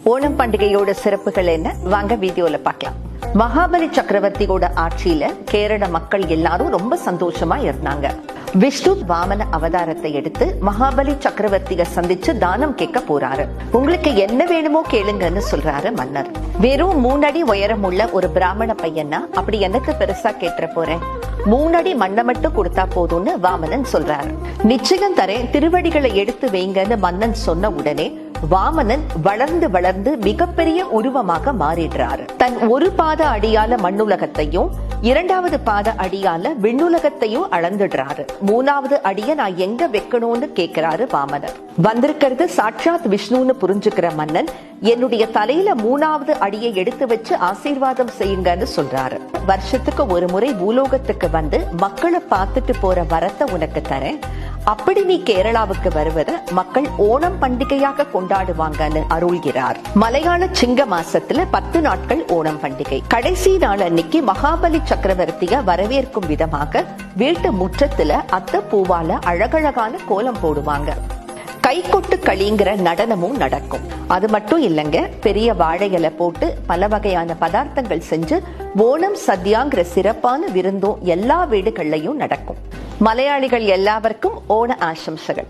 ஓணம் பண்டிகையோட சிறப்புகள் என்ன, வாங்க வீடியோல பார்க்கலாம். மகாபலி சக்கரவர்த்தியோட ஆட்சியில கேரள மக்கள் எல்லாரும் ரொம்ப சந்தோஷமா இருந்தாங்க. விஷ்ணு வாமன அவதாரத்தை எடுத்து மகாபலி சக்கரவர்த்தியை சந்திச்சு தானம் கேட்க போறாரு. உங்களுக்கு என்ன வேணுமோ கேளுங்கன்னு சொல்றாரு மன்னர். வெறும் 3 அடி உயரம் உள்ள ஒரு பிராமண பையனா அப்படி எனக்கு பெருசா கேட்டுற போறேன், 3 அடி மண்ணை மட்டும் கொடுத்தா போதும்னு வாமனன் சொல்றாரு. நிச்சயம் தரேன், திருவடிகளை எடுத்து வைங்கன்னு மன்னன் சொன்ன உடனே வாமனன் வளர்ந்து வளர்ந்து மிகப்பெரிய உருவமாக மாறிடுறாரு. தன் ஒரு பாத அடியால மண்ணுலகத்தையும் 2வது பாத அடியால விண்ணுலகத்தையும் அளந்துடுறாரு. 3வது அடிய நான் எங்க வைக்கணும்னு கேக்குறாரு வாமனர். வந்திருக்கிறது சாட்சாத் விஷ்ணுன்னு புரிஞ்சுக்கிற மன்னன் என்னுடைய தலையில 3வது அடியை எடுத்து வச்சு ஆசீர்வாதம் செய்யுங்கன்னு சொல்றாரு. வருஷத்துக்கு ஒரு முறை பூலோகத்துக்கு வந்து மக்களை பார்த்துட்டு போற வரத்தை உனக்கு தரேன், அப்படி நீ கேரளாவுக்கு வருவத மக்கள் ஓணம் பண்டிகையாக கொண்டாடுவாங்கன்னு அருள்கிறார். மலையாள சிங்க மாசத்துல 10 நாட்கள் ஓணம் பண்டிகை. கடைசி நாள் அன்னைக்கு மகாபலி சக்கரவர்த்திய வரவேற்கும் விதமாக வீட்டு முற்றத்துல அத்த பூவால அழகழகான கோலம் போடுவாங்க. கைகொட்டு களிங்கிற நடனமும் நடக்கும். அது மட்டும் இல்லைங்க, பெரிய வாழை இலை போட்டு பல வகையான பதார்த்தங்கள் செஞ்சு ஓணம் சத்யாங்கிற சிறப்பான விருந்தும் எல்லா வீடுகள்லயும் நடக்கும். மலையாளிகள் எல்லாருக்கும் ஓண ஆசம்சைகள்.